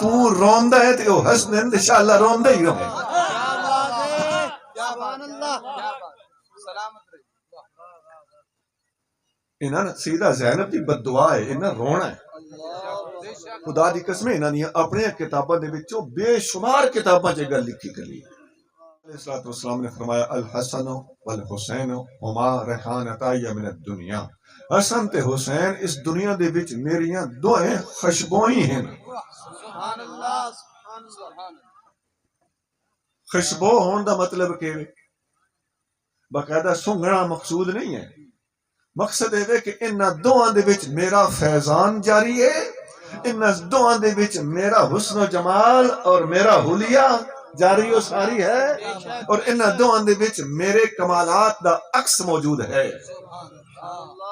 تو روندا ہے تے او ہسدے تے انشاءاللہ روندا ہی رہے. انہاں سیدہ زینب دی بد دعا ہے، انہاں رونا ہے. خدا دی قسم انہاں نے اپنے کتاباں دے وچوں بے شمار کتاباں چ گل لکھی کلی. علیہ الصلوۃ والسلام نے فرمایا الحسن والحسین ہما ریحانتای من الدنیا. حسن تے حسین اس دنیا دے وچ میریاں دوہیں خوشبوئیں ہیں. سبحان اللہ سبحان اللہ. خوشبو ہون دا مطلب کہ باقاعدہ سونگنا مقصود نہیں ہے. مقصد ہے کہ انہاں دوہاں دے وچ میرا فیضان جاری ہے، انہاں دوہاں دے وچ میرا حسن و جمال اور میرا حلیہ جاری و ساری ہے، اور انہاں دوہاں دے وچ میرے کمالات دا عکس موجود ہے.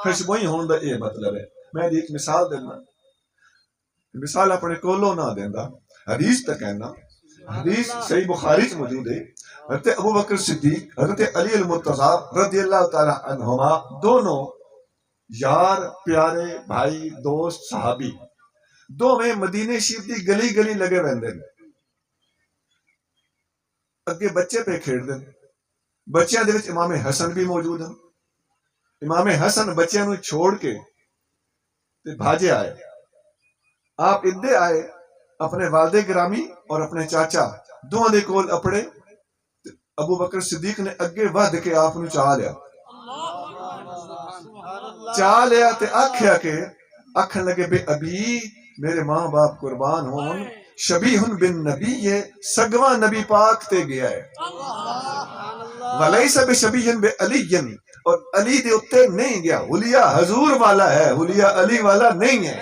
خوشبوئی ہون دا یہ مطلب ہے. میں ایک مثال دینا، مثال اپنے کولو نہ دیندا، حدیث تے کہنا. حدیث صحیح بخاری چ موجود ہے. حضرت ابو بکر صدیق، حضرت علی المرتضیٰ رضی اللہ تعالی عنہما، دونوں یار پیارے بھائی دوست صحابی، دوویں مدینے شریف دی گلی گلی لگے رہندے نے. اگے بچے پہ کھیڈ دے، بچیاں دے وچ امام حسن بھی موجود ہیں. امام حسن بچیاں نو چھوڑ کے تے بھاجے آئے. آپ ادھے آئے اپنے والد گرامی اور اپنے چاچا دوواں دے کول اپڑے. ابو بکر صدیق نے اگے ود کے آپ نو چاہ لیا تے آکھیا کہ آکھن لگے بے ابی میرے ماں باپ قربان ہون، شبیہ بن نبی، یہ سگواں نبی پاک تے گیا ہے. ولیس بشبیہ بعلی، اور علی دے اتے نہیں گیا. حلیہ حضور والا ہے، حلیہ علی والا نہیں ہے.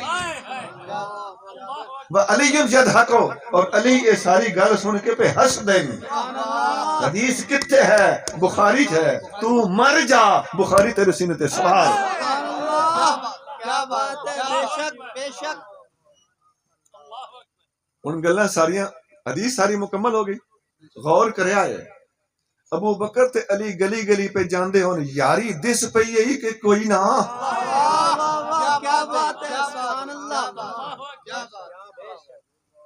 وعلی یضحک، اور علی یہ ساری گل سن کے پہ ہنس دیں. حدیث کتے ہے؟ بخاری ہے. تو مر جا، بخاری تیرے سینے تے سوار. کیا بات ہے، بے شک بے شک. ان گلاں ساریاں حدیث ساری مکمل ہو گئی. غور کریا ہے ابو بکر تے علی گلی گلی پہ جاندے ہون، یاری دس پئی ہے کہ کوئی نہ. کیا بات ہے، سبحان اللہ.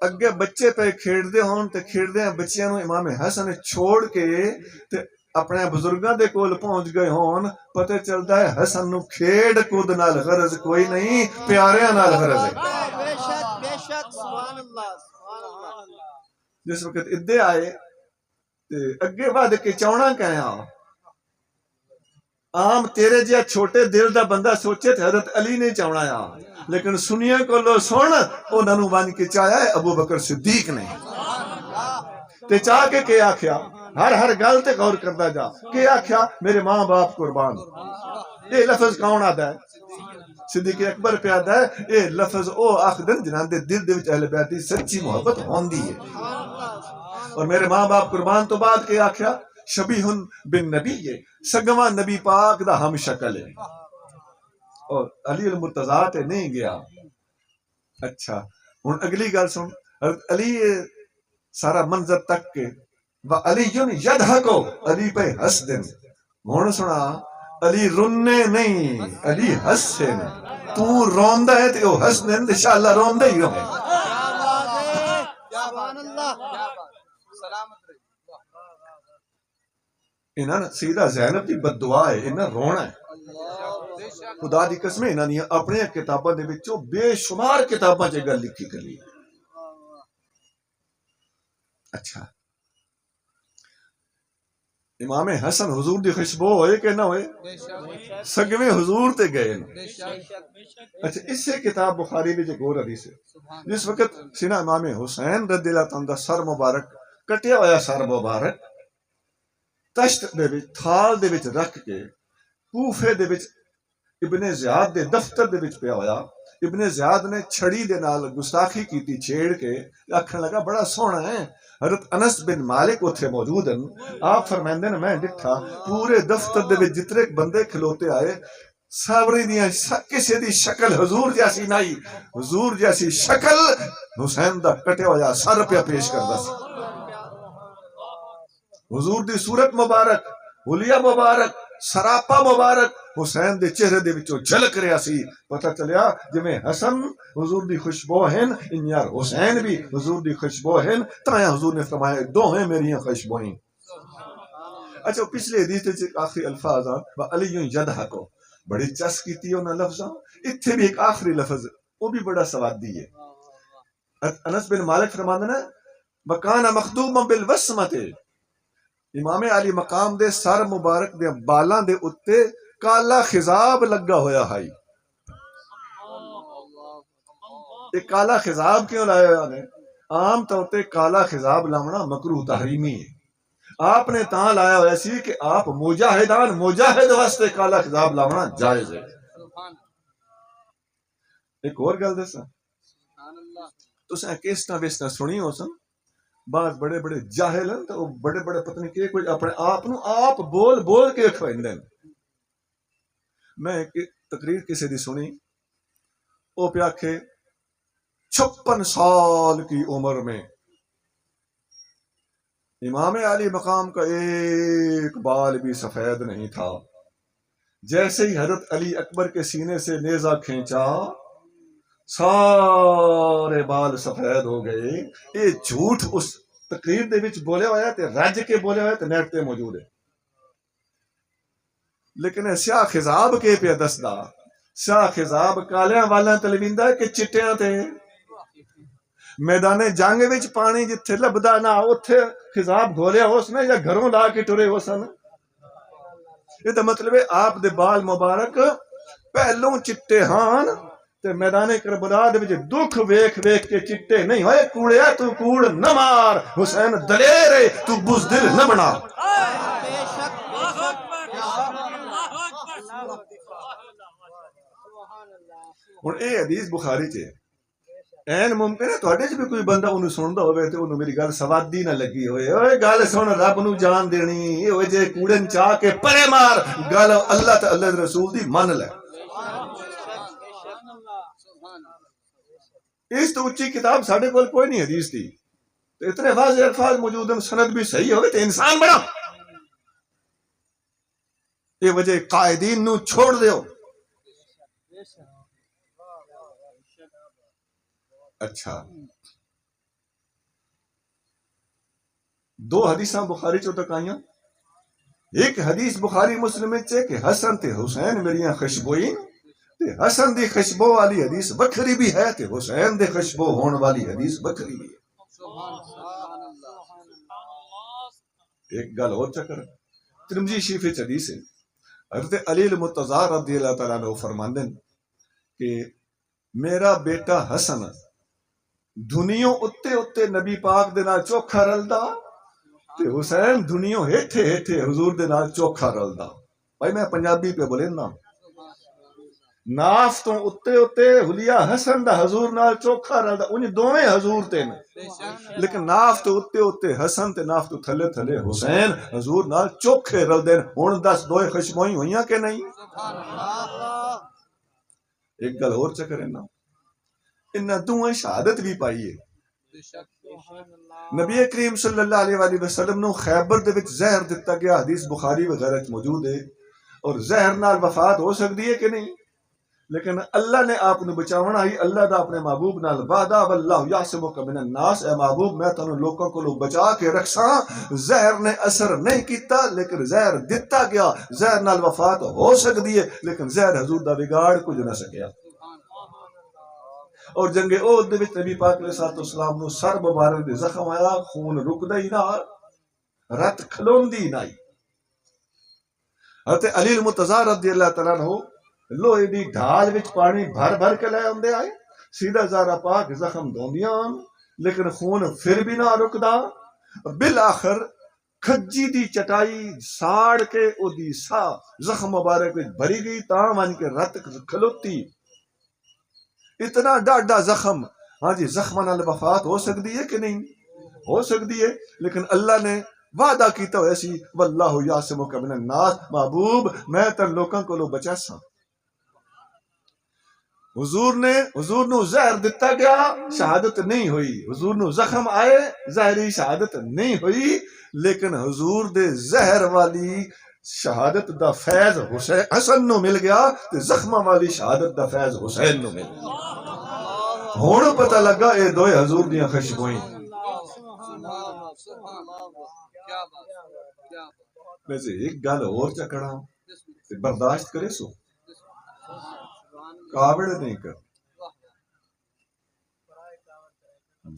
اگے بچے پہ کھیڈدے ہون تے کھیڈدے بچیاں نو امام حسن چھوڑ کے تے اپنے بزرگاں دے کول پہنچ گئے ہون. پتہ چلدا ہے حسن نو کھیڈ کود نال غرض کوئی نہیں، پیاریاں نال غرض ہے. بے شک بے شک، سبحان اللہ سبحان اللہ. جس وقت ادھے آئے تے اگے ود کے چاونا کہیا. عام تیرے جہا چھوٹے دل دا بندہ سوچے تے حضرت علی نے چاونا آ، لیکن سنیا کولو سن انہاں نو بن کے چایا ہے ابو بکر صدیق نے. تے چاہ کے آکھیا، ہر گل تے غور کردا جا. کہ آکھیا میرے ماں باپ قربان. یہ لفظ کون آدا ہے؟ صدیق اکبر پہ آدا ہے. یہ لفظ او آخدن جنہاں دے دل دے وچ اہل بیت دی سچی محبت ہوندی ہے. اور میرے ماں باپ قربان تو بعد کے آکھیا شبیہ بن نبی، ہے سگواں نبی پاک دا ہم شکل ہے. اور علی المرتضیٰ تے نہیں گیا. اچھا ہن اگلی گل سن. حضرت علی سارا منظر تک کے وعلی یضحک، علی پہ ہنس دین. ہن سنا، علی رونے نہیں، علی ہنسے نے. تو روندا ہے تے او ہنس دین انشاءاللہ روندا ہی رہے. سبحان اللہ. سلامت رہی. انہاں سیدہ زینب دی بد دعا ہے، انہاں رونا ہے. خدا دی قسم انہاں نے اپنے کتاباں دے وچوں بے شمار کتاباں چ گل لکھی کلی. اچھا امام حسن حضور دی خوشبو ہوئے کہ نہ ہوئے؟ سگویں حضور تے گئے. اچھا اس سے کتاب بخاری میں ایک اور حدیث ہے. جس وقت سنا امام حسین رضی اللہ عنہ دا سر مبارک کٹیا ہویا سر مبارک تشت دے وچ تھال دے وچ رکھ کے کوفے دے وچ ابن زیاد دے دفتر دے وچ پیا ہویا. ابن زیاد نے چھڑی دے نال گستاخی کیتی چھیڑ کے. آکھن لگا بڑا سوہنا ہے. حضرت انس بن مالک اتھے موجود ہیں. آپ فرماندے نے میں ڈٹھا پورے دفتر دے وچ جتنے بندے کھلوتے آئے ساوری دیاں کسے دی شکل حضور جیسی نہیں. حضور جیسی شکل حسین دا کٹیا ہویا سر پہ پیش کردا سی. حضور دی صورت مبارک، حلیہ مبارک، سراپا مبارک حسین دے چہرے دے وچوں جھلک رہا سی. پتہ چلیا جویں حسن حضور دی خوشبو ہیں ان یار حسین بھی حضور دی خوشبو ہیں. تایا حضور نے فرمایا دوہیں میری خوشبوئیں. اچھا پچھلے حدیث وچ آخری الفاظ علی یضحک بڑی چس کیتی انہاں لفظاں. اتھے بھی ایک آخری لفظ وہ بھی بڑا سوادی ہے. انس بن مالک فرماندے نے وکان مخدوما بالوسمۃ امام علی مقام دے سر مبارک دے بالاں دے اتے کالا خضاب لگا ہویا ہے. یہ کالا خضاب کیوں لایا ہوا نے؟ عام طور تے کالا خضاب لاونا مکروہ تحریمی ہے. آپ نے تاں لایا ہوا سی کہ آپ مجاہد واسطے کالا خضاب لاونا جائز ہے. ایک اور گل دساں تساں کیسٹاں ویسٹاں سنی ہو سن بعض بڑے بڑے جاہل ہیں تو بڑے بڑے پتہ نہیں کہ کوئی اپنے آپ نو آپ بول بول کے کھوائندے ہیں. میں ایک تقریر کسی دی سنی وہ پیا کہ 56 سال کی عمر میں امام علی مقام کا ایک بال بھی سفید نہیں تھا. جیسے ہی حضرت علی اکبر کے سینے سے نیزہ کھینچا سارے بال سفید ہو گئے. یہ جھوٹ اس تقریر دے وچ بولے ہویا تے رج کے بولے ہویا تے نیٹ تے موجود ہے. لیکن سیاہ خضاب کے پہ دسدا سیاہ خضاب کالیاں والا تلویندا کہ چٹیاں تے میدان جنگ وچ پانی جتھے لبدا نہ اوتھے خضاب گھولیا اس نے یا گھروں لا کے ٹرے ہو سن. یہ تو مطلب ہے آپ دے بال مبارک پہلوں چٹے ہان تے میدان کربلا دے وچ دکھ ویکھ ویکھ کے چٹے نہیں ہوئے. کوڑیا تو کوڑ نہ مار حسین دلیر ہے تو بزدل نہ بنا. ہن اے حدیث بخاری چ این ممکن ہے تواڈے چ بھی کوئی بندہ انہوں سندا ہوئے تے انہوں میری گل سوادی نہ لگی ہوئے. اوئے گل سن رب نو جان دینی اوئے جے کوڑن چاہ کے پرے مار گل اللہ تے اللہ دے رسول دی من لے. اس تو اچھی کتاب ساڈے کول کوئی نہیں حدیث دی تے اتنے واضح الفاظ موجود ہیں سند بھی صحیح ہوئے تے انسان بنا. یہ وجہ قائدین نو چھوڑ دیو. اچھا دو حدیثاں بخاری چوں تک آئیاں. ایک حدیث بخاری مسلم چ کہ حسن تے حسین میریاں خوشبوئیں تے حسن دی خوشبو والی حدیث بکھری بھی ہے تے حسین دے خوشبو ہون والی حدیث بکھری بھی ہے. ایک گل اور چکر ترمذی شریف وچ حدیث ہے حضرت علی المرتضی رضی اللہ تعالیٰ عنہ فرماندے ہیں کہ میرا بیٹا حسن دنیوں اتے اتے نبی پاک دے نال چوکھا رلدا تے حسین دنیوں ہیٹھے ہیٹھے حضور دے نال چوکھا رلدا. بھائی میں پنجابی پہ بولے نا ناف تو اتے اتے حلیہ حسن دا حضور نال چوکھا رلدا انہیں دوویں حضور تے نے لیکن ناف تو اتے اتے حسن تے ناف تو تھلے تھلے حسین حضور نال چوکھے رلدے. ہن دس دوئے خوشبوئیں ہوئیاں کہ نہیں؟ ایک گل اور چکر ہے نا انہاں دوویں شہادت بھی پائی ہے. نبی کریم صلی اللہ علیہ وآلہ وسلم نو خیبر دے وچ زہر دتا گیا حدیث بخاری وغیرہ وچ موجود ہے اور زہر نال وفات ہو سکتی ہے کہ نہیں. لیکن اللہ نے آپ نے بچاونا ہی اللہ دا اپنے محبوب نال وعدہ واللہ یعصمک من الناس. اے محبوب میں تانوں لوکاں کولوں بچا کے رکھساں. زہر نے اثر نہیں کیتا لیکن زہر دتا گیا. زہر نال وفات ہو سکتی ہے لیکن زہر حضور دا بگاڑ کچھ نہ سکیا. اور جنگ احد دے وچ نبی پاک علیہ السلام نو سر مبارک دے زخم آیا خون رکدا ہی نہ رت کھلوندی نہ. حضرت علی المرتضی رضی اللہ تعالیٰ عنہ لوہے دی ڈھال وچ پانی بھر بھر کے لے آندے آئے سیدھا زہرا پاک زخم دھوندیاں لیکن خون پھر بھی نہ رکدا. بالآخر کھجی دی چٹائی ساڑ کے او دی سا زخم مبارک وچ بھری گئی تاں ون کے رت کھلوتی. اتنا ڈاڈا زخم ہاں جی زخم نال وفات ہو سکتی ہے کہ نہیں؟ ہو سکتی ہے لیکن اللہ نے وعدہ کیتا ہویا سی واللہ یعصمک من الناس. محبوب میں تے لوکاں کولوں بچاساں. حضور نو زہر دتا گیا شہادت نہیں ہوئی. حضور نو زخم آئے ظاہری شہادت نہیں ہوئی لیکن حضور دے زہر والی شہادت دا فیض حسن نو مل گیا تے زخماں والی شہادت دا فیض حسین نو مل گیا. ہن پتہ لگا اے دوئے حضور دیاں خوشبوئیں. ویسے ایک گل اور چکڑا تے برداشت کرے سو کابڑ نہیں کر.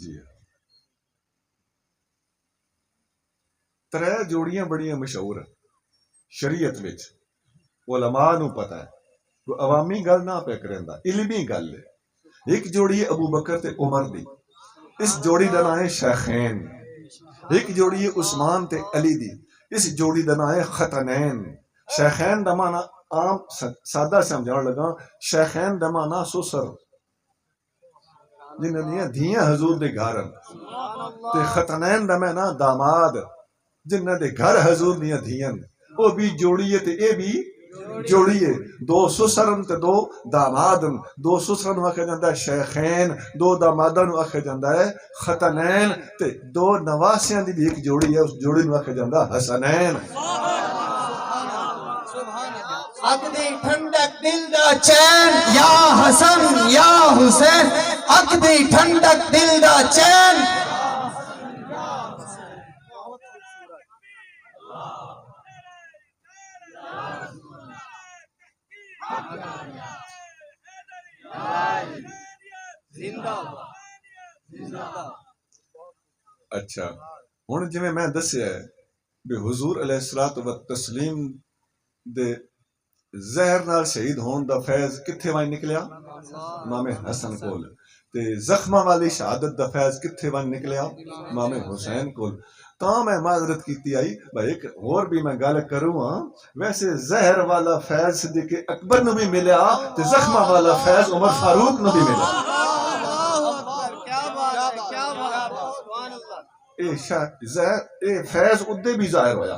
جی ترے جوڑیاں بڑیاں مشہور ہیں شریعت وچ. علماء نو پتہ ہے کوئی عوامی گل نہ پہ کریندا علمی گل ہے. ایک جوڑی ہے ابو بکر تے عمر دی. اس جوڑی دا نام ہے شیخین. ایک جوڑی ہے عثمان تے علی دی. اس جوڑی دا نام ہے ختنین. شیخین دا معنی عام سادہ سمجھاؤ لگا. شیخین دا معنی سسر جنہاں دیاں دھیاں حضور دے گھر تے ختنین دا معنی داماد جنہاں دے گھر حضور دیاں دھیاں. وہ بھی جوڑی ہے تے اے بھی جوڑی ہے. دو سسرن تے دو دامادن. دو سسرن آکھیا جاندا ہے شیخین. دو دامادن آکھیا جاندا ہے ختنین. تے دو نواسیاں دی بھی ایک جوڑی ہے. اس جوڑی نو آکھیا جاندا حسنین. اک دی ٹھنڈک دل دا چین یا حسن یا حسین. اک دی ٹھنڈک دل دا چین. اچھا ہن جویں میں دسیا ہے بھی حضور علیہ الصلوۃ والتسلیم دے زہر نال شہید ہون دا فیض کتھے وائیں نکلیا؟ امام حسن کول. تے زخماں والی شہادت دا فیض کتھے وائیں نکلیا؟ امام حسین کول. تاں میں معذرت کیتی آئی بھائی ایک اور بھی میں گل کروں ہاں. ویسے زہر والا فیض صدیق اکبر نو بھی ملیا تے زخماں والا فیض عمر فاروق نو بھی ملیا. اے فیض ادے بھی ظاہر ہویا.